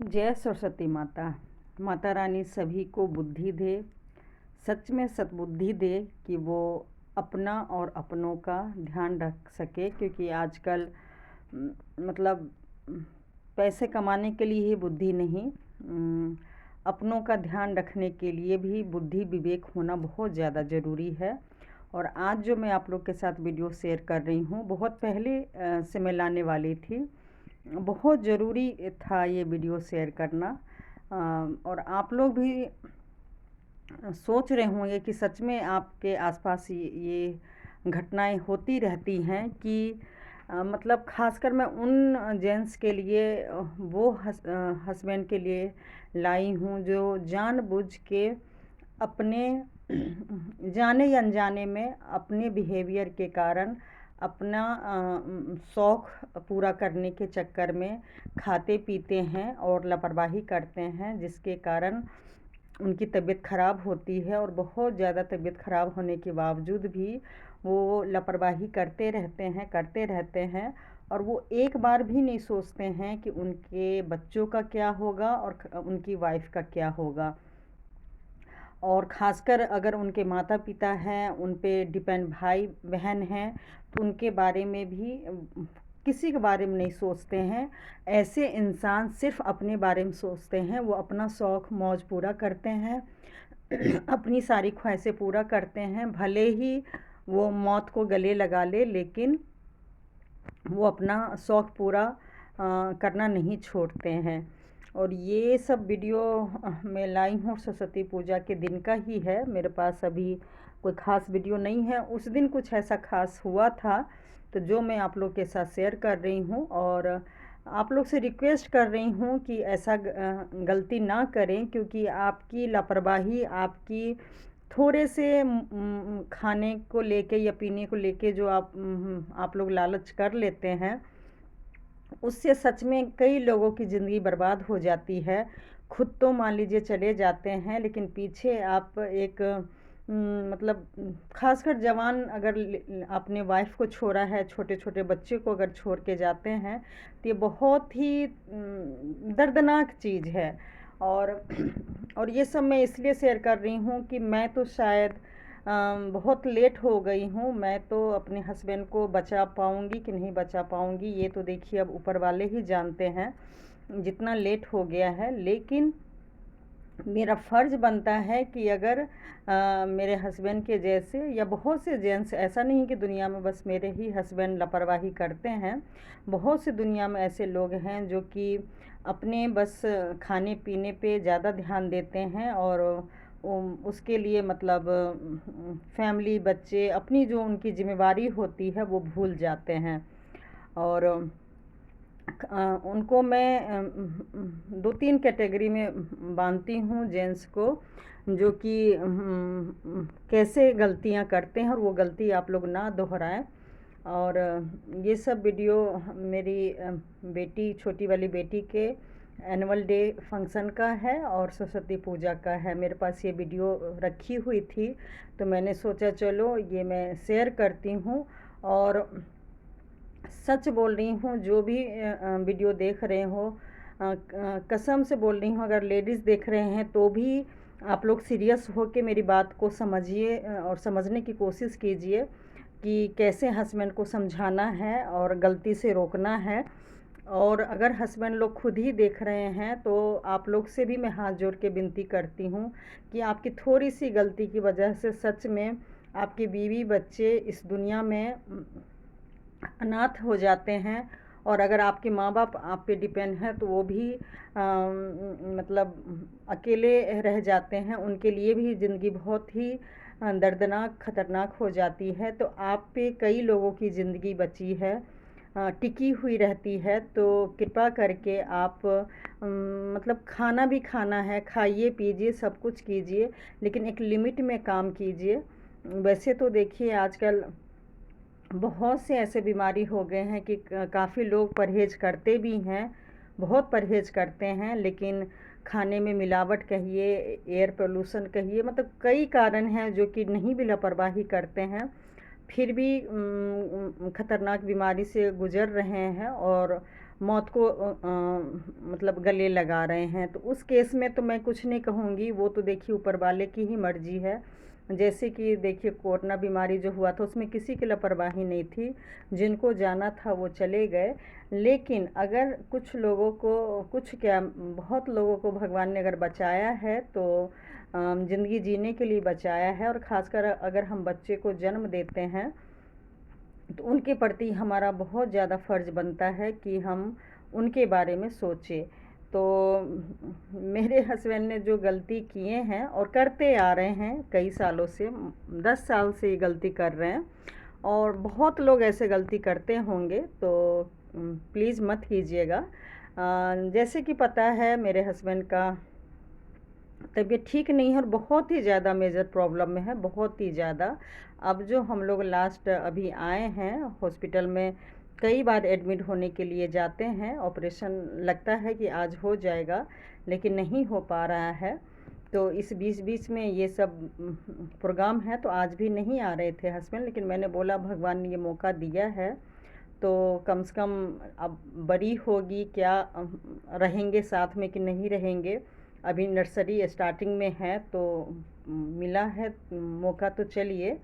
जय सरस्वती माता। माता रानी सभी को बुद्धि दे, सच में सद्बुद्धि दे कि वो अपना और अपनों का ध्यान रख सके। क्योंकि आजकल मतलब पैसे कमाने के लिए ही बुद्धि नहीं, अपनों का ध्यान रखने के लिए भी बुद्धि विवेक होना बहुत ज़्यादा ज़रूरी है। और आज जो मैं आप लोग के साथ वीडियो शेयर कर रही हूँ, बहुत पहले से मैं लाने वाली थी। बहुत ज़रूरी था ये वीडियो शेयर करना। और आप लोग भी सोच रहे होंगे कि सच में आपके आसपास ये घटनाएं होती रहती हैं कि मतलब ख़ासकर मैं उन जेंट्स के लिए वो हस्बैंड के लिए लाई हूँ जो जानबूझ के अपने जाने या अनजाने में अपने बिहेवियर के कारण अपना शौक़ पूरा करने के चक्कर में खाते पीते हैं और लापरवाही करते हैं, जिसके कारण उनकी तबीयत ख़राब होती है। और बहुत ज़्यादा तबीयत ख़राब होने के बावजूद भी वो लापरवाही करते रहते हैं और वो एक बार भी नहीं सोचते हैं कि उनके बच्चों का क्या होगा और उनकी वाइफ का क्या होगा। और ख़ासकर अगर उनके माता पिता हैं, उन पे डिपेंड भाई बहन हैं, तो उनके बारे में भी किसी के बारे में नहीं सोचते हैं। ऐसे इंसान सिर्फ़ अपने बारे में सोचते हैं। वो अपना शौक़ मौज पूरा करते हैं अपनी सारी ख्वाहिशें पूरा करते हैं, भले ही वो मौत को गले लगा ले, लेकिन वो अपना शौक़ पूरा करना नहीं छोड़ते हैं। और ये सब वीडियो मैं लाई हूँ सरस्वती पूजा के दिन का ही है। मेरे पास अभी कोई ख़ास वीडियो नहीं है। उस दिन कुछ ऐसा ख़ास हुआ था तो जो मैं आप लोग के साथ शेयर कर रही हूँ। और आप लोग से रिक्वेस्ट कर रही हूँ कि ऐसा गलती ना करें, क्योंकि आपकी लापरवाही, आपकी थोड़े से खाने को लेके या पीने को लेके जो आप लोग लालच कर लेते हैं, उससे सच में कई लोगों की ज़िंदगी बर्बाद हो जाती है। खुद तो मान लीजिए चले जाते हैं, लेकिन पीछे आप एक मतलब ख़ासकर जवान अगर अपने वाइफ को छोड़ा है, छोटे छोटे बच्चे को अगर छोड़ के जाते हैं, तो ये बहुत ही दर्दनाक चीज़ है। और ये सब मैं इसलिए शेयर कर रही हूँ कि मैं तो शायद बहुत लेट हो गई हूँ। मैं तो अपने हस्बैंड को बचा पाऊँगी कि नहीं बचा पाऊँगी, ये तो देखिए अब ऊपर वाले ही जानते हैं जितना लेट हो गया है। लेकिन मेरा फ़र्ज़ बनता है कि अगर मेरे हस्बैंड के जैसे या बहुत से जेंट्स, ऐसा नहीं कि दुनिया में बस मेरे ही हस्बैंड लापरवाही करते हैं, बहुत से दुनिया में ऐसे लोग हैं जो कि अपने बस खाने पीने पे ज़्यादा ध्यान देते हैं और उसके लिए मतलब फैमिली, बच्चे, अपनी जो उनकी ज़िम्मेवारी होती है वो भूल जाते हैं। और उनको मैं 2-3 कैटेगरी में बांधती हूँ जेंट्स को, जो कि कैसे गलतियाँ करते हैं और वो गलती आप लोग ना दोहराएं। और ये सब वीडियो मेरी बेटी, छोटी वाली बेटी के एनुअल डे फंक्शन का है और सरस्वती पूजा का है। मेरे पास ये वीडियो रखी हुई थी तो मैंने सोचा चलो ये मैं शेयर करती हूँ। और सच बोल रही हूँ, जो भी वीडियो देख रहे हो, कसम से बोल रही हूँ, अगर लेडीज़ देख रहे हैं तो भी आप लोग सीरियस हो के मेरी बात को समझिए और समझने की कोशिश कीजिए कि कैसे हस्बैंड को समझाना है और गलती से रोकना है। और अगर हस्बैंड लोग खुद ही देख रहे हैं तो आप लोग से भी मैं हाथ जोड़ के विनती करती हूँ कि आपकी थोड़ी सी गलती की वजह से सच में आपकी बीवी बच्चे इस दुनिया में अनाथ हो जाते हैं। और अगर आपके माँ बाप आप पे डिपेंड हैं तो वो भी मतलब अकेले रह जाते हैं, उनके लिए भी ज़िंदगी बहुत ही दर्दनाक, ख़तरनाक हो जाती है। तो आप पे कई लोगों की ज़िंदगी बची है, टिकी हुई रहती है। तो कृपा करके आप मतलब खाना भी खाना है, खाइए पीजिए सब कुछ कीजिए, लेकिन एक लिमिट में काम कीजिए। वैसे तो देखिए आजकल बहुत से ऐसे बीमारी हो गए हैं कि काफ़ी लोग परहेज़ करते भी हैं, बहुत परहेज़ करते हैं, लेकिन खाने में मिलावट कहिए, एयर पोल्यूशन कहिए, मतलब कई कारण हैं जो कि नहीं भी लापरवाही करते हैं, फिर भी ख़तरनाक बीमारी से गुज़र रहे हैं। और मौत को मतलब गले लगा रहे हैं। तो उस केस में तो मैं कुछ नहीं कहूँगी, वो तो देखिए ऊपर वाले की ही मर्ज़ी है। जैसे कि देखिए कोरोना बीमारी जो हुआ था उसमें किसी की लापरवाही नहीं थी, जिनको जाना था वो चले गए। लेकिन अगर कुछ लोगों को, कुछ क्या बहुत लोगों को भगवान ने अगर बचाया है तो ज़िंदगी जीने के लिए बचाया है। और ख़ासकर अगर हम बच्चे को जन्म देते हैं तो उनके प्रति हमारा बहुत ज़्यादा फ़र्ज़ बनता है कि हम उनके बारे में सोचें। तो मेरे हस्बैंड ने जो गलती किए हैं और करते आ रहे हैं कई सालों से, 10 साल से ये गलती कर रहे हैं, और बहुत लोग ऐसे गलती करते होंगे, तो प्लीज़ मत कीजिएगा। जैसे कि पता है मेरे हस्बैंड का तबीयत ठीक नहीं है और बहुत ही ज़्यादा मेजर प्रॉब्लम में है, बहुत ही ज़्यादा। अब जो हम लोग लास्ट अभी आए हैं हॉस्पिटल में, कई बार एडमिट होने के लिए जाते हैं, ऑपरेशन लगता है कि आज हो जाएगा लेकिन नहीं हो पा रहा है। तो इस बीच में ये सब प्रोग्राम है, तो आज भी नहीं आ रहे थे हस्बैंड, लेकिन मैंने बोला भगवान ने ये मौका दिया है तो कम से कम अब बड़ी होगी क्या, रहेंगे साथ में कि नहीं रहेंगे। अभी नर्सरी स्टार्टिंग में है तो मिला है मौका, तो चलिए।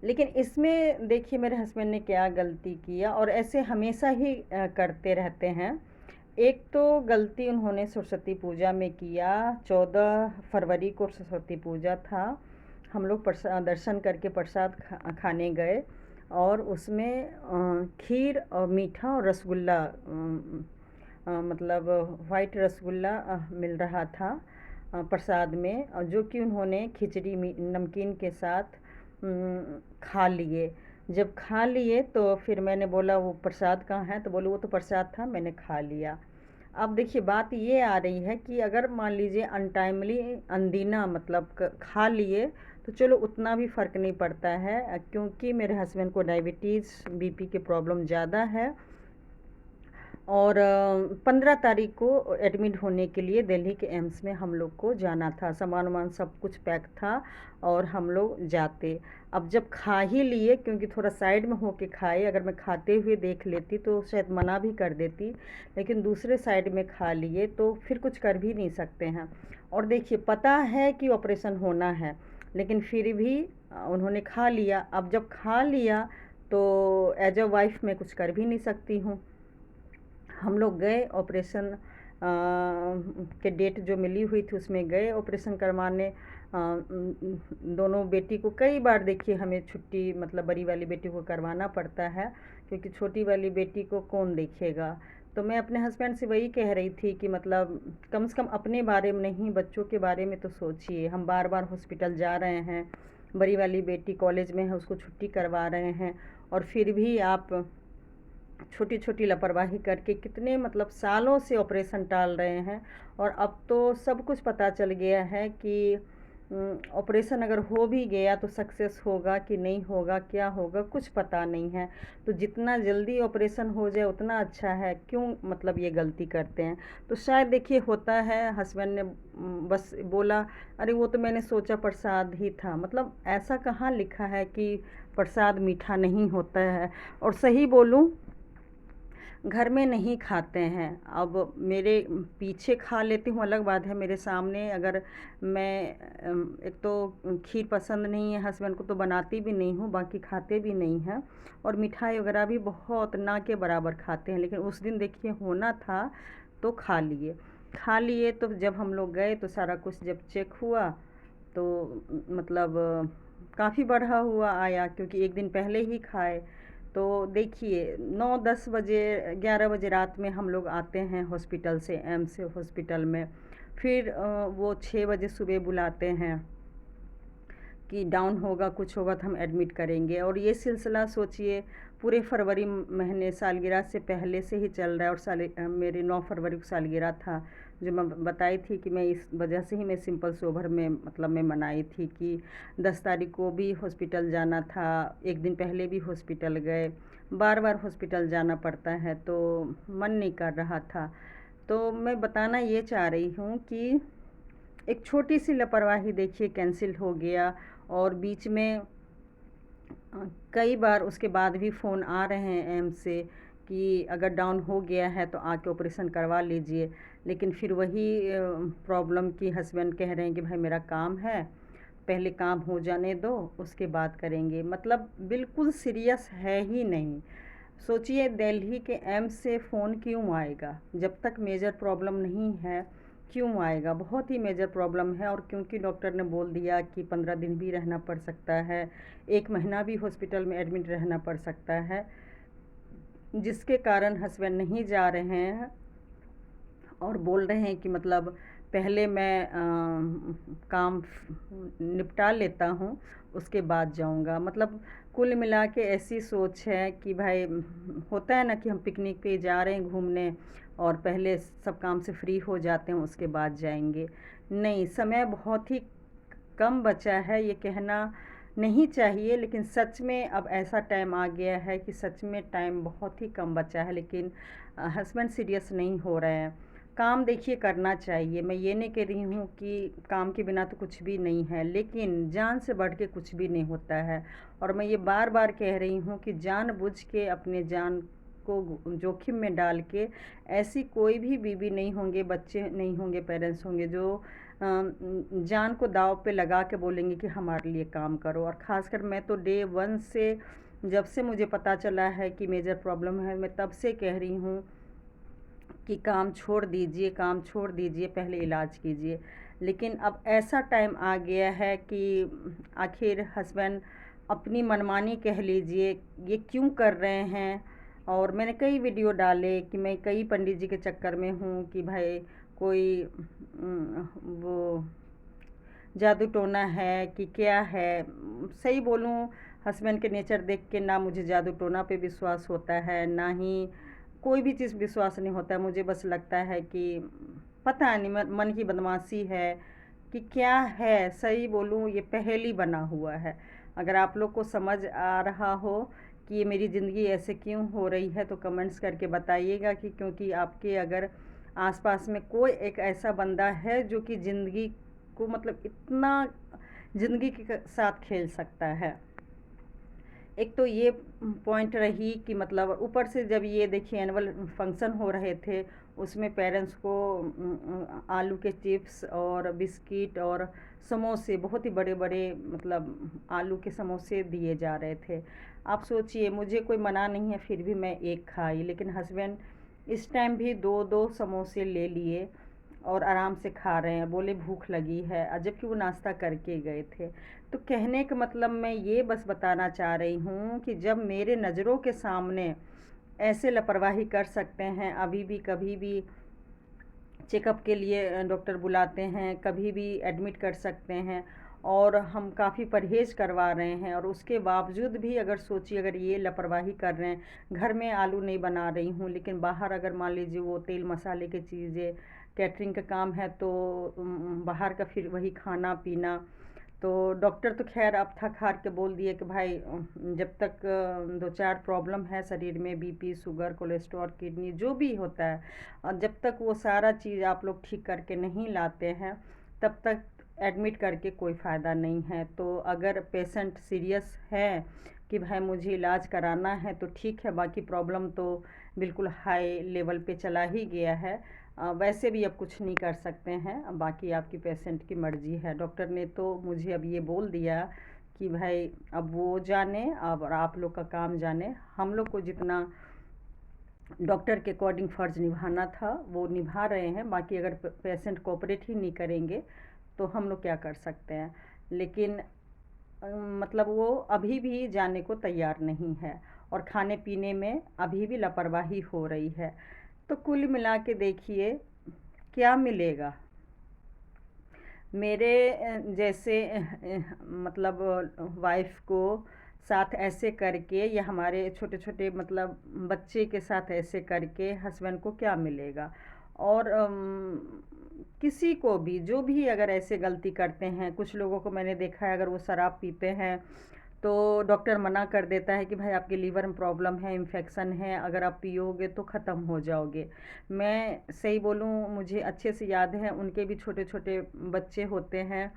लेकिन इसमें देखिए मेरे हस्बैंड ने क्या गलती किया, और ऐसे हमेशा ही करते रहते हैं। एक तो गलती उन्होंने सरस्वती पूजा में किया। 14 फरवरी को सरस्वती पूजा था, हम लोग दर्शन करके प्रसाद खाने गए, और उसमें खीर और मीठा और रसगुल्ला, मतलब वाइट रसगुल्ला मिल रहा था प्रसाद में, जो कि उन्होंने खिचड़ी नमकीन के साथ खा लिए। जब खा लिए तो फिर मैंने बोला वो प्रसाद कहाँ है, तो बोले वो तो प्रसाद था, मैंने खा लिया। अब देखिए बात ये आ रही है कि अगर मान लीजिए अनटाइमली अनदीना मतलब खा लिए तो चलो उतना भी फ़र्क नहीं पड़ता है, क्योंकि मेरे हस्बैंड को डायबिटीज़ बीपी की प्रॉब्लम ज़्यादा है। और 15 तारीख को एडमिट होने के लिए दिल्ली के एम्स में हम लोग को जाना था, सामान वामान सब कुछ पैक था और हम लोग जाते। अब जब खा ही लिए, क्योंकि थोड़ा साइड में होके खाए, अगर मैं खाते हुए देख लेती तो शायद मना भी कर देती, लेकिन दूसरे साइड में खा लिए तो फिर कुछ कर भी नहीं सकते हैं। और देखिए पता है कि ऑपरेशन होना है, लेकिन फिर भी उन्होंने खा लिया। अब जब खा लिया तो एज अ वाइफ मैं कुछ कर भी नहीं सकती हूँ। हम लोग गए ऑपरेशन के डेट जो मिली हुई थी उसमें गए ऑपरेशन करवाने। दोनों बेटी को कई बार देखिए हमें छुट्टी, मतलब बड़ी वाली बेटी को करवाना पड़ता है, क्योंकि छोटी वाली बेटी को कौन देखेगा। तो मैं अपने हस्बैंड से वही कह रही थी कि मतलब कम से कम अपने बारे में नहीं, बच्चों के बारे में तो सोचिए। हम बार बार हॉस्पिटल जा रहे हैं, बड़ी वाली बेटी कॉलेज में है, उसको छुट्टी करवा रहे हैं, और फिर भी आप छोटी छोटी लापरवाही करके कितने मतलब सालों से ऑपरेशन टाल रहे हैं। और अब तो सब कुछ पता चल गया है कि ऑपरेशन अगर हो भी गया तो सक्सेस होगा कि नहीं होगा, क्या होगा, कुछ पता नहीं है। तो जितना जल्दी ऑपरेशन हो जाए उतना अच्छा है, क्यों मतलब ये गलती करते हैं। तो शायद देखिए होता है, हस्बैंड ने बस बोला अरे वो तो मैंने सोचा प्रसाद ही था, मतलब ऐसा कहाँ लिखा है कि प्रसाद मीठा नहीं होता है। और सही बोलूँ, घर में नहीं खाते हैं। अब मेरे पीछे खा लेती हूँ अलग बात है, मेरे सामने अगर मैं एक तो खीर पसंद नहीं है हस्बैंड को तो बनाती भी नहीं हूँ, बाकी खाते भी नहीं हैं। और मिठाई वगैरह भी बहुत ना के बराबर खाते हैं, लेकिन उस दिन देखिए होना था तो खा लिए। तो जब हम लोग गए तो सारा कुछ जब चेक हुआ तो मतलब काफ़ी बढ़ा हुआ आया, क्योंकि एक दिन पहले ही खाए। तो देखिए 9-10 बजे 11 बजे रात में हम लोग आते हैं हॉस्पिटल से, एम्स से हॉस्पिटल में। फिर वो 6 बजे सुबह बुलाते हैं कि डाउन होगा, कुछ होगा तो हम एडमिट करेंगे। और ये सिलसिला सोचिए पूरे फरवरी महीने सालगिरह से पहले से ही चल रहा है। और मेरे 9 फरवरी को सालगिरह था, जो मैं बताई थी कि मैं इस वजह से ही मैं सिंपल सोबर में मतलब मैं मनाई थी कि 10 तारीख को भी हॉस्पिटल जाना था, एक दिन पहले भी हॉस्पिटल गए, बार बार हॉस्पिटल जाना पड़ता है तो मन नहीं कर रहा था। तो मैं बताना ये चाह रही हूँ कि एक छोटी सी लापरवाही देखिए कैंसिल हो गया। और बीच में कई बार उसके बाद भी फ़ोन आ रहे हैं एम्स से कि अगर डाउन हो गया है तो आके ऑपरेशन करवा लीजिए, लेकिन फिर वही प्रॉब्लम कि हस्बैंड कह रहे हैं कि भाई मेरा काम है, पहले काम हो जाने दो उसके बाद करेंगे। मतलब बिल्कुल सीरियस है ही नहीं। सोचिए दिल्ली के एम्स से फ़ोन क्यों आएगा, जब तक मेजर प्रॉब्लम नहीं है क्यों आएगा। बहुत ही मेजर प्रॉब्लम है, और क्योंकि डॉक्टर ने बोल दिया कि 15 दिन भी रहना पड़ सकता है, 1 महीना भी हॉस्पिटल में एडमिट रहना पड़ सकता है, जिसके कारण हस्बैंड नहीं जा रहे हैं और बोल रहे हैं कि मतलब पहले मैं काम निपटा लेता हूँ उसके बाद जाऊँगा। मतलब कुल मिला के ऐसी सोच है कि भाई होता है ना कि हम पिकनिक पे जा रहे हैं घूमने और पहले सब काम से फ्री हो जाते हैं उसके बाद जाएंगे। नहीं, समय बहुत ही कम बचा है, ये कहना नहीं चाहिए, लेकिन सच में अब ऐसा टाइम आ गया है कि सच में टाइम बहुत ही कम बचा है। लेकिन हस्बैंड सीरियस नहीं हो रहे हैं। काम देखिए करना चाहिए, मैं ये नहीं कह रही हूँ कि काम के बिना तो कुछ भी नहीं है, लेकिन जान से बढ़ के कुछ भी नहीं होता है। और मैं ये बार बार कह रही हूँ कि जानबूझ के अपने जान को जोखिम में डाल के ऐसी कोई भी बीवी नहीं होंगे, बच्चे नहीं होंगे, पेरेंट्स होंगे जो जान को दाव पे लगा के बोलेंगे कि हमारे लिए काम करो। और ख़ासकर मैं तो डे 1 से, जब से मुझे पता चला है कि मेजर प्रॉब्लम है, मैं तब से कह रही हूँ कि काम छोड़ दीजिए, काम छोड़ दीजिए, पहले इलाज कीजिए। लेकिन अब ऐसा टाइम आ गया है कि आखिर हस्बैंड अपनी मनमानी कह लीजिए ये क्यों कर रहे हैं। और मैंने कई वीडियो डाले कि मैं कई पंडित जी के चक्कर में हूँ कि भाई कोई वो जादू टोना है कि क्या है। सही बोलूँ, हस्बैंड के नेचर देख के ना मुझे जादू टोना पे विश्वास होता है, ना ही कोई भी चीज़ विश्वास नहीं होता है। मुझे बस लगता है कि पता नहीं मन की बदमाशी है कि क्या है। सही बोलूँ, ये पहेली बना हुआ है। अगर आप लोग को समझ आ रहा हो कि ये मेरी ज़िंदगी ऐसे क्यों हो रही है तो कमेंट्स करके बताइएगा। कि क्योंकि आपके अगर आसपास में कोई एक ऐसा बंदा है जो कि ज़िंदगी को मतलब इतना ज़िंदगी के साथ खेल सकता है। एक तो ये पॉइंट रही कि मतलब ऊपर से जब ये देखिए एनुअल फंक्शन हो रहे थे, उसमें पेरेंट्स को आलू के चिप्स और बिस्किट और समोसे, बहुत ही बड़े बड़े मतलब आलू के समोसे दिए जा रहे थे। आप सोचिए, मुझे कोई मना नहीं है, फिर भी मैं एक खाई, लेकिन हस्बैंड इस टाइम भी 2-2 समोसे ले लिए और आराम से खा रहे हैं, बोले भूख लगी है, जबकि वो नाश्ता करके गए थे। तो कहने का मतलब मैं ये बस बताना चाह रही हूँ कि जब मेरे नज़रों के सामने ऐसे लापरवाही कर सकते हैं, अभी भी कभी भी चेकअप के लिए डॉक्टर बुलाते हैं, कभी भी एडमिट कर सकते हैं, और हम काफ़ी परहेज़ करवा रहे हैं, और उसके बावजूद भी अगर सोचिए अगर ये लापरवाही कर रहे हैं। घर में आलू नहीं बना रही हूँ, लेकिन बाहर अगर मान लीजिए वो तेल मसाले की चीज़ें, कैटरिंग का काम है तो बाहर का फिर वही खाना पीना। तो डॉक्टर तो खैर अब थक हार के बोल दिए कि भाई जब तक 2-4 प्रॉब्लम है शरीर में, बीपी, शुगर, कोलेस्ट्रॉल, किडनी जो भी होता है, और जब तक वो सारा चीज़ आप लोग ठीक करके नहीं लाते हैं तब तक एडमिट करके कोई फ़ायदा नहीं है। तो अगर पेशेंट सीरियस है कि भाई मुझे इलाज कराना है तो ठीक है, बाकी प्रॉब्लम तो बिल्कुल हाई लेवल पे चला ही गया है। वैसे भी अब कुछ नहीं कर सकते हैं, बाकी आपकी पेशेंट की मर्ज़ी है। डॉक्टर ने तो मुझे अब ये बोल दिया कि भाई अब वो जाने, अब आप लोग का काम जाने। हम लोग को जितना डॉक्टर के अकॉर्डिंग फ़र्ज़ निभाना था वो निभा रहे हैं, बाकी अगर पेशेंट कोऑपरेट ही नहीं करेंगे तो हम लोग क्या कर सकते हैं। लेकिन मतलब वो अभी भी जाने को तैयार नहीं है, और खाने पीने में अभी भी लापरवाही हो रही है। तो कुल मिला के देखिए क्या मिलेगा। मेरे जैसे मतलब वाइफ को साथ ऐसे करके, या हमारे छोटे छोटे मतलब बच्चे के साथ ऐसे करके हस्बैंड को क्या मिलेगा। और किसी को भी जो भी अगर ऐसे गलती करते हैं, कुछ लोगों को मैंने देखा है अगर वो शराब पीते हैं तो डॉक्टर मना कर देता है कि भाई आपके लीवर में प्रॉब्लम है, इन्फेक्शन है, अगर आप पियोगे तो ख़त्म हो जाओगे। मैं सही बोलूँ, मुझे अच्छे से याद है, उनके भी छोटे छोटे बच्चे होते हैं,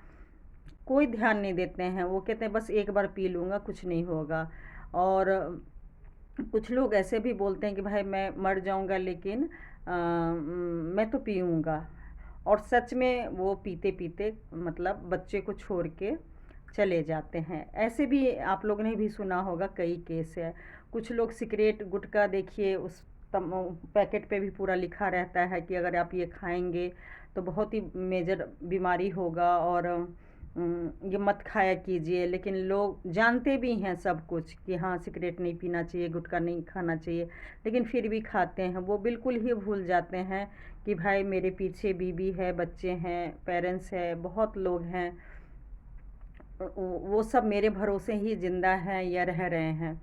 कोई ध्यान नहीं देते हैं, वो कहते हैं बस एक बार पी लूँगा कुछ नहीं होगा। और कुछ लोग ऐसे भी बोलते हैं कि भाई मैं मर जाऊंगा लेकिन मैं तो पीऊँगा, और सच में वो पीते पीते मतलब बच्चे को छोड़ के चले जाते हैं। ऐसे भी आप लोगों ने भी सुना होगा, कई केस है। कुछ लोग सिगरेट गुटखा देखिए, उस पैकेट पे भी पूरा लिखा रहता है कि अगर आप ये खाएंगे तो बहुत ही मेजर बीमारी होगा, और ये मत खाया कीजिए। लेकिन लोग जानते भी हैं सब कुछ कि हाँ सिगरेट नहीं पीना चाहिए, गुटखा नहीं खाना चाहिए, लेकिन फिर भी खाते हैं। वो बिल्कुल ही भूल जाते हैं कि भाई मेरे पीछे बीवी है, बच्चे हैं, पेरेंट्स है, बहुत लोग हैं, वो सब मेरे भरोसे ही ज़िंदा हैं या रह रहे हैं।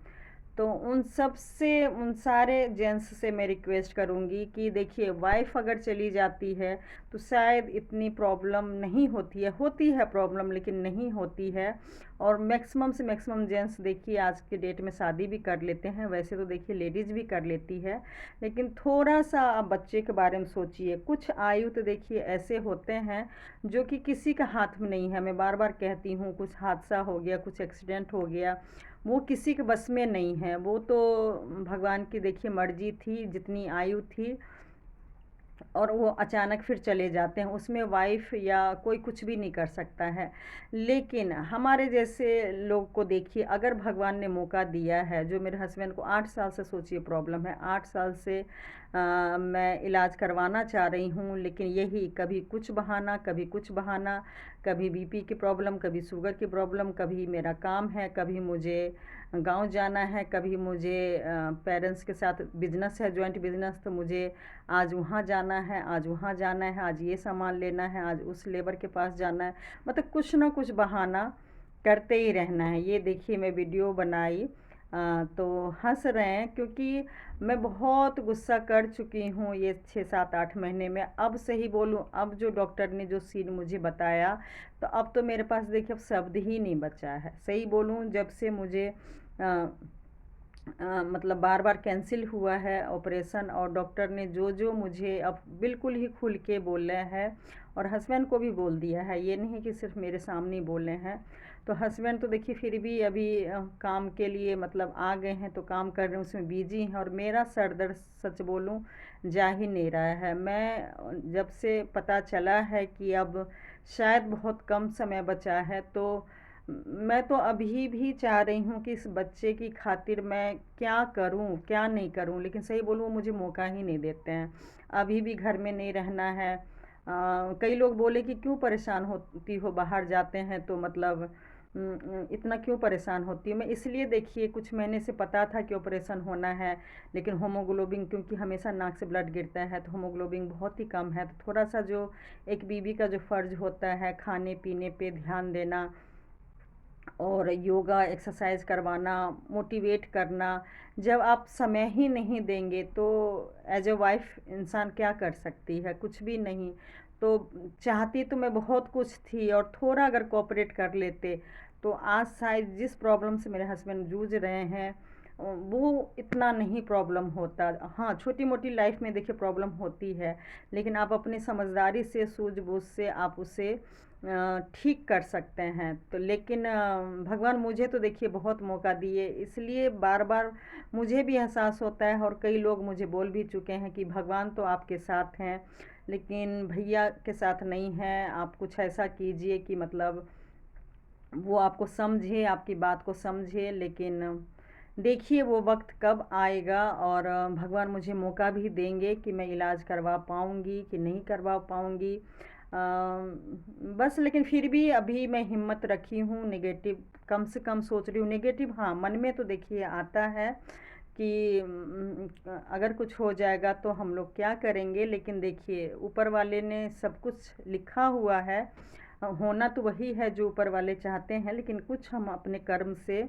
तो उन सब से, उन सारे जेंट्स से मैं रिक्वेस्ट करूँगी कि देखिए, वाइफ़ अगर चली जाती है तो शायद इतनी प्रॉब्लम नहीं होती है प्रॉब्लम, लेकिन नहीं होती है। और मैक्सिमम से मैक्सिमम जेंट्स देखिए आज के डेट में शादी भी कर लेते हैं। वैसे तो देखिए लेडीज़ भी कर लेती है, लेकिन थोड़ा सा आप बच्चे के बारे में सोचिए। कुछ आयु तो देखिए ऐसे होते हैं जो कि किसी का हाथ में नहीं है। मैं बार बार कहती हूँ, कुछ हादसा हो गया, कुछ एक्सीडेंट हो गया, वो किसी के बस में नहीं है। वो तो भगवान की देखिए मर्जी थी, जितनी आयु थी, और वो अचानक फिर चले जाते हैं। उसमें वाइफ़ या कोई कुछ भी नहीं कर सकता है। लेकिन हमारे जैसे लोग को देखिए, अगर भगवान ने मौका दिया है, जो मेरे हस्बैंड को 8 साल से सोचिए प्रॉब्लम है, 8 साल से मैं इलाज करवाना चाह रही हूँ, लेकिन यही कभी कुछ बहाना, कभी कुछ बहाना, कभी बीपी की प्रॉब्लम, कभी शुगर की प्रॉब्लम, कभी मेरा काम है, कभी मुझे गांव जाना है, कभी मुझे पेरेंट्स के साथ बिजनेस है, जॉइंट बिजनेस, तो मुझे आज वहाँ जाना है, आज वहाँ जाना है, आज ये सामान लेना है, आज उस लेबर के पास जाना है। मतलब कुछ ना कुछ बहाना करते ही रहना है। ये देखिए मैं वीडियो बनाई तो हंस रहे हैं, क्योंकि मैं बहुत गुस्सा कर चुकी हूँ ये 6 7 8 महीने में। अब सही बोलूँ, अब जो डॉक्टर ने जो सीन मुझे बताया, तो अब तो मेरे पास देखिए अब शब्द ही नहीं बचा है। सही बोलूँ, जब से मुझे मतलब बार बार कैंसिल हुआ है ऑपरेशन, और डॉक्टर ने जो जो मुझे अब बिल्कुल ही खुल के बोले हैं, और हस्बैंड को भी बोल दिया है, ये नहीं कि सिर्फ मेरे सामने ही बोले हैं। तो हस्बैंड तो देखिए फिर भी अभी काम के लिए मतलब आ गए हैं, तो काम कर रहे हैं, उसमें बिजी हैं, और मेरा सर दर्द सच बोलूँ जा ही नहीं रहा है। मैं जब से पता चला है कि अब शायद बहुत कम समय बचा है, तो मैं तो अभी भी चाह रही हूँ कि इस बच्चे की खातिर मैं क्या करूँ क्या नहीं करूँ, लेकिन सही बोलूँ वो मुझे मौका ही नहीं देते हैं। अभी भी घर में नहीं रहना है। कई लोग बोले कि क्यों परेशान होती हो, बाहर जाते हैं तो मतलब इतना क्यों परेशान होती हूँ मैं। इसलिए देखिए कुछ महीने से पता था कि ऑपरेशन होना है, लेकिन होमोग्लोबिन, क्योंकि हमेशा नाक से ब्लड गिरता है, तो होमोग्लोबिन बहुत ही कम है। तो थोड़ा सा जो एक बीवी का जो फ़र्ज़ होता है, खाने पीने पे ध्यान देना, और योगा एक्सरसाइज करवाना, मोटिवेट करना, जब आप समय ही नहीं देंगे तो एज ए वाइफ इंसान क्या कर सकती है, कुछ भी नहीं। तो चाहती तो मैं बहुत कुछ थी, और थोड़ा अगर कोऑपरेट कर लेते तो आज शायद जिस प्रॉब्लम से मेरे हस्बैंड जूझ रहे हैं वो इतना नहीं प्रॉब्लम होता। हाँ, छोटी मोटी लाइफ में देखिए प्रॉब्लम होती है, लेकिन आप अपनी समझदारी से, सूझबूझ से आप उसे ठीक कर सकते हैं। तो लेकिन भगवान मुझे तो देखिए बहुत मौका दिए, इसलिए बार बार मुझे भी एहसास होता है, और कई लोग मुझे बोल भी चुके हैं कि भगवान तो आपके साथ हैं, लेकिन भैया के साथ नहीं हैं। आप कुछ ऐसा कीजिए कि मतलब वो आपको समझे, आपकी बात को समझे। लेकिन देखिए वो वक्त कब आएगा, और भगवान मुझे मौका भी देंगे कि मैं इलाज करवा पाऊँगी कि नहीं करवा पाऊँगी। बस, लेकिन फिर भी अभी मैं हिम्मत रखी हूँ, नेगेटिव कम से कम सोच रही हूँ। नेगेटिव हाँ, मन में तो देखिए आता है कि अगर कुछ हो जाएगा तो हम लोग क्या करेंगे, लेकिन देखिए ऊपर वाले ने सब कुछ लिखा हुआ है। होना तो वही है जो ऊपर वाले चाहते हैं, लेकिन कुछ हम अपने कर्म से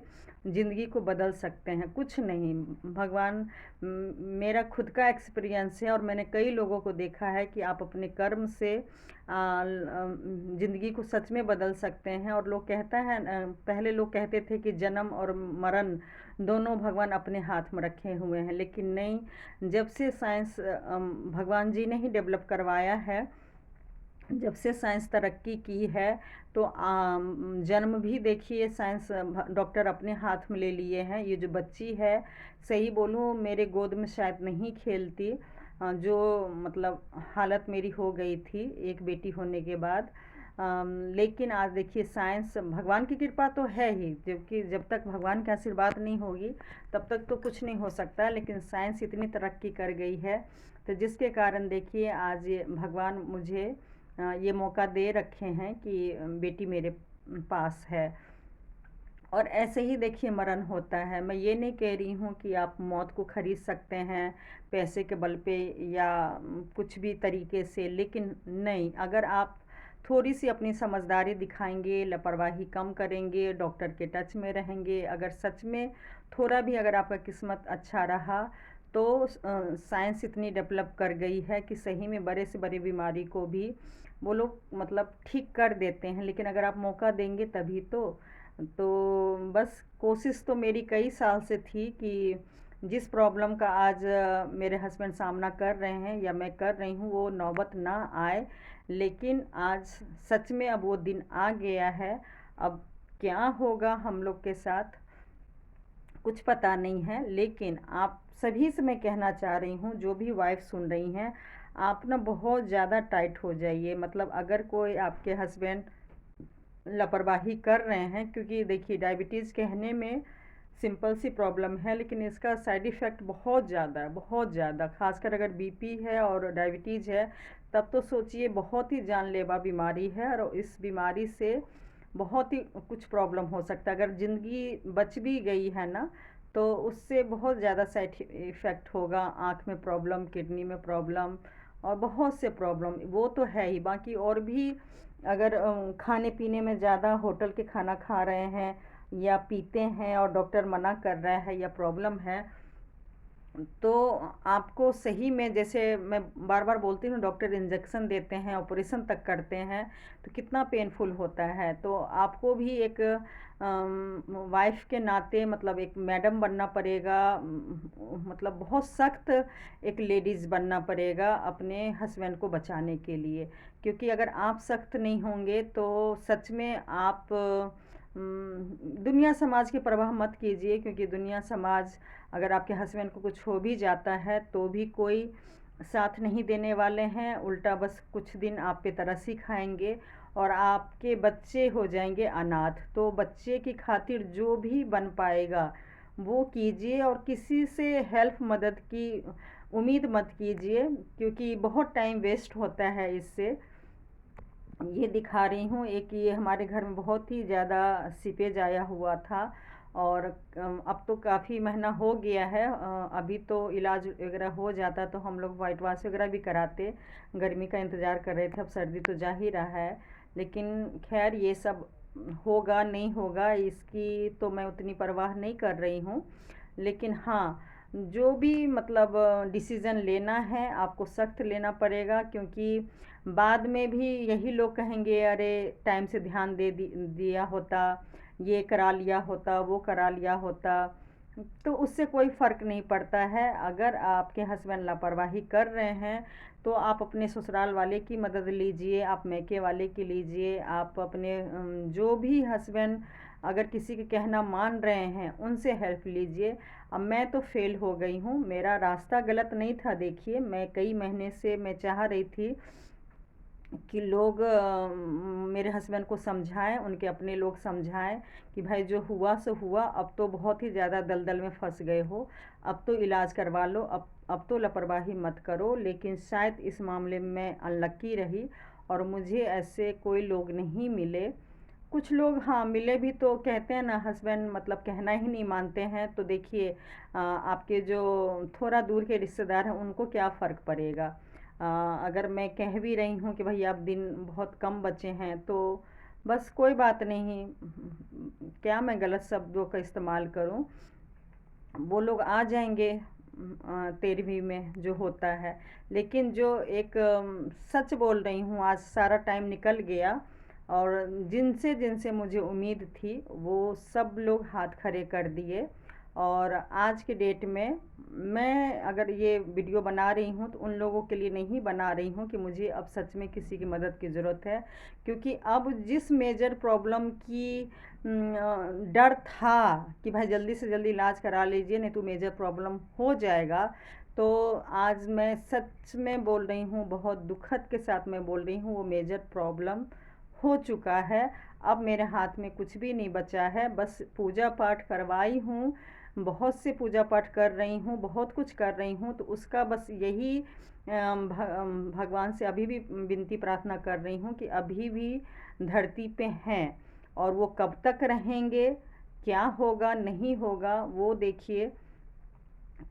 ज़िंदगी को बदल सकते हैं, कुछ नहीं। भगवान, मेरा खुद का एक्सपीरियंस है, और मैंने कई लोगों को देखा है कि आप अपने कर्म से ज़िंदगी को सच में बदल सकते हैं। और लोग कहता है, पहले लोग कहते थे कि जन्म और मरण दोनों भगवान अपने हाथ में रखे हुए हैं, लेकिन नहीं। जब से साइंस भगवान जी ने ही डेवलप करवाया है, जब से साइंस तरक्की की है तो जन्म भी देखिए साइंस डॉक्टर अपने हाथ में ले लिए हैं। ये जो बच्ची है, सही बोलूँ मेरे गोद में शायद नहीं खेलती, जो मतलब हालत मेरी हो गई थी एक बेटी होने के बाद। लेकिन आज देखिए साइंस, भगवान की कृपा तो है ही, जबकि जब तक भगवान का आशीर्वाद नहीं होगी तब तक तो कुछ नहीं हो सकता। लेकिन साइंस इतनी तरक्की कर गई है तो जिसके कारण देखिए आज ये भगवान मुझे ये मौका दे रखे हैं कि बेटी मेरे पास है। और ऐसे ही देखिए मरण होता है। मैं ये नहीं कह रही हूँ कि आप मौत को ख़रीद सकते हैं पैसे के बल पे या कुछ भी तरीके से, लेकिन नहीं, अगर आप थोड़ी सी अपनी समझदारी दिखाएंगे, लापरवाही कम करेंगे, डॉक्टर के टच में रहेंगे, अगर सच में थोड़ा भी अगर आपका किस्मत अच्छा रहा तो साइंस इतनी डेवलप कर गई है कि सही में बड़े से बड़ी बीमारी को भी वो लोग मतलब ठीक कर देते हैं। लेकिन अगर आप मौका देंगे तभी तो बस कोशिश तो मेरी कई साल से थी कि जिस प्रॉब्लम का आज मेरे हस्बैंड सामना कर रहे हैं या मैं कर रही हूँ वो नौबत ना आए। लेकिन आज सच में अब वो दिन आ गया है। अब क्या होगा हम लोग के साथ कुछ पता नहीं है। लेकिन आप सभी से मैं कहना चाह रही हूँ, जो भी वाइफ सुन रही हैं, आप ना बहुत ज़्यादा टाइट हो जाइए। मतलब अगर कोई आपके हस्बैंड लापरवाही कर रहे हैं, क्योंकि देखिए डायबिटीज़ कहने में सिंपल सी प्रॉब्लम है लेकिन इसका साइड इफ़ेक्ट बहुत ज़्यादा है, बहुत ज़्यादा। खासकर अगर बीपी है और डायबिटीज़ है तब तो सोचिए बहुत ही जानलेवा बीमारी है। और इस बीमारी से बहुत ही कुछ प्रॉब्लम हो सकता है। अगर ज़िंदगी बच भी गई है ना तो उससे बहुत ज़्यादा साइड इफ़ेक्ट होगा। आँख में प्रॉब्लम, किडनी में प्रॉब्लम और बहुत से प्रॉब्लम वो तो है ही। बाकी और भी अगर खाने पीने में ज़्यादा होटल के खाना खा रहे हैं या पीते हैं और डॉक्टर मना कर रहा है या प्रॉब्लम है तो आपको सही में, जैसे मैं बार बार बोलती हूँ, डॉक्टर इंजेक्शन देते हैं, ऑपरेशन तक करते हैं तो कितना पेनफुल होता है। तो आपको भी एक वाइफ के नाते मतलब एक मैडम बनना पड़ेगा, मतलब बहुत सख्त एक लेडीज़ बनना पड़ेगा अपने हस्बैंड को बचाने के लिए। क्योंकि अगर आप सख्त नहीं होंगे तो सच में आप दुनिया समाज की परवाह मत कीजिए। क्योंकि दुनिया समाज अगर आपके हस्बैंड को कुछ हो भी जाता है तो भी कोई साथ नहीं देने वाले हैं, उल्टा बस कुछ दिन आप पे तरस ही खाएंगे और आपके बच्चे हो जाएंगे अनाथ। तो बच्चे की खातिर जो भी बन पाएगा वो कीजिए और किसी से हेल्प मदद की उम्मीद मत कीजिए, क्योंकि बहुत टाइम वेस्ट होता है इससे। ये दिखा रही हूँ, एक ये हमारे घर में बहुत ही ज़्यादा सीपेज आया हुआ था और अब तो काफ़ी महीना हो गया है। अभी तो इलाज वगैरह हो जाता तो हम लोग वाइट वाश वगैरह भी कराते। गर्मी का इंतज़ार कर रहे थे, अब सर्दी तो जा ही रहा है। लेकिन खैर ये सब होगा नहीं होगा इसकी तो मैं उतनी परवाह नहीं कर रही हूँ। लेकिन हाँ, जो भी मतलब डिसीज़न लेना है आपको सख्त लेना पड़ेगा, क्योंकि बाद में भी यही लोग कहेंगे अरे टाइम से ध्यान दिया होता, ये करा लिया होता, वो करा लिया होता। तो उससे कोई फ़र्क नहीं पड़ता है। अगर आपके हस्बैंड लापरवाही कर रहे हैं तो आप अपने ससुराल वाले की मदद लीजिए, आप मैके वाले की लीजिए, आप अपने जो भी हस्बैंड अगर किसी के कहना मान रहे हैं उनसे हेल्प लीजिए। अब मैं तो फेल हो गई हूँ, मेरा रास्ता गलत नहीं था। देखिए मैं कई महीने से मैं चाह रही थी कि लोग मेरे हस्बैंड को समझाएं, उनके अपने लोग समझाएं कि भाई जो हुआ सो हुआ, अब तो बहुत ही ज़्यादा दलदल में फंस गए हो, अब तो इलाज करवा लो, अब तो लापरवाही मत करो। लेकिन शायद इस मामले में मैं अनलक्की रही और मुझे ऐसे कोई लोग नहीं मिले। कुछ लोग हाँ मिले भी तो कहते हैं ना हस्बैंड मतलब कहना ही नहीं मानते हैं। तो देखिए आपके जो थोड़ा दूर के रिश्तेदार हैं उनको क्या फ़र्क पड़ेगा। अगर मैं कह भी रही हूँ कि भाई आप दिन बहुत कम बचे हैं तो बस कोई बात नहीं, क्या मैं गलत शब्दों का इस्तेमाल करूँ, वो लोग आ जाएंगे 13वीं में जो होता है। लेकिन जो एक सच बोल रही हूँ, आज सारा टाइम निकल गया और जिनसे जिनसे मुझे उम्मीद थी वो सब लोग हाथ खड़े कर दिए और आज के डेट में मैं अगर ये वीडियो बना रही हूँ तो उन लोगों के लिए नहीं बना रही हूँ कि मुझे अब सच में किसी की मदद की ज़रूरत है, क्योंकि अब जिस मेजर प्रॉब्लम की डर था कि भाई जल्दी से जल्दी इलाज करा लीजिए नहीं तो मेजर प्रॉब्लम हो जाएगा, तो आज मैं सच में बोल रही हूँ, बहुत दुखद के साथ मैं बोल रही हूँ, वो मेजर प्रॉब्लम हो चुका है। अब मेरे हाथ में कुछ भी नहीं बचा है, बस पूजा पाठ करवाई हूँ, बहुत से पूजा पाठ कर रही हूँ, बहुत कुछ कर रही हूँ, तो उसका बस यही भगवान से अभी भी विनती प्रार्थना कर रही हूँ कि अभी भी धरती पे हैं, और वो कब तक रहेंगे, क्या होगा नहीं होगा, वो देखिए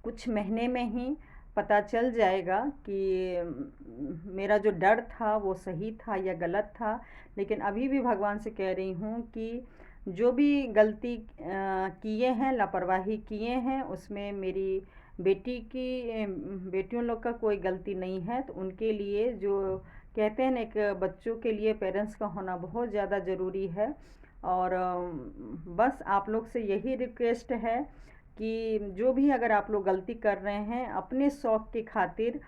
कुछ महीने में ही पता चल जाएगा कि मेरा जो डर था वो सही था या गलत था। लेकिन अभी भी भगवान से कह रही हूँ कि जो भी गलती किए हैं, लापरवाही किए हैं, उसमें मेरी बेटी की बेटियों लोग का कोई गलती नहीं है, तो उनके लिए जो कहते हैं ना, एक बच्चों के लिए पेरेंट्स का होना बहुत ज़्यादा ज़रूरी है। और बस आप लोग से यही रिक्वेस्ट है कि जो भी अगर आप लोग गलती कर रहे हैं अपने शौक़ की खातिर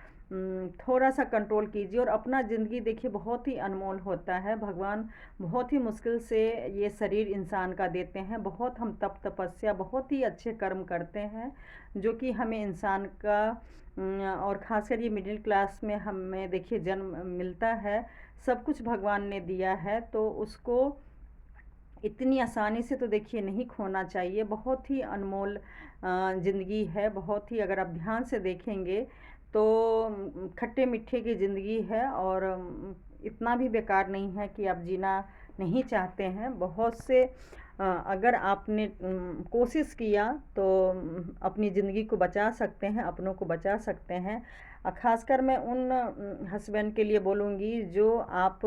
थोड़ा सा कंट्रोल कीजिए, और अपना ज़िंदगी देखिए बहुत ही अनमोल होता है। भगवान बहुत ही मुश्किल से ये शरीर इंसान का देते हैं, बहुत हम तप तपस्या बहुत ही अच्छे कर्म करते हैं जो कि हमें इंसान का और ख़ासकर ये मिडिल क्लास में हमें देखिए जन्म मिलता है, सब कुछ भगवान ने दिया है, तो उसको इतनी आसानी से तो देखिए नहीं खोना चाहिए। बहुत ही अनमोल ज़िंदगी है, बहुत ही अगर आप ध्यान से देखेंगे तो खट्टे मीठे की ज़िंदगी है, और इतना भी बेकार नहीं है कि आप जीना नहीं चाहते हैं। बहुत से अगर आपने कोशिश किया तो अपनी ज़िंदगी को बचा सकते हैं, अपनों को बचा सकते हैं। ख़ासकर मैं उन हस्बैंड के लिए बोलूँगी जो आप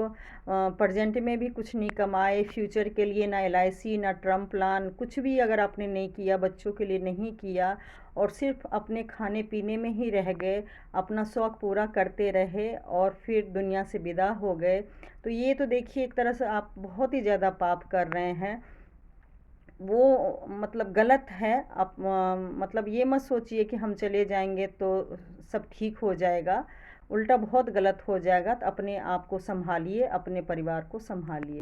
प्रेजेंट में भी कुछ नहीं कमाए, फ्यूचर के लिए ना LIC ना टर्म प्लान कुछ भी अगर आपने नहीं किया, बच्चों के लिए नहीं किया, और सिर्फ अपने खाने पीने में ही रह गए, अपना शौक़ पूरा करते रहे और फिर दुनिया से विदा हो गए, तो ये तो देखिए एक तरह से आप बहुत ही ज़्यादा पाप कर रहे हैं। वो मतलब गलत है। आप मतलब ये मत सोचिए कि हम चले जाएंगे तो सब ठीक हो जाएगा, उल्टा बहुत गलत हो जाएगा। तो अपने आप को संभालिए, अपने परिवार को संभालिए।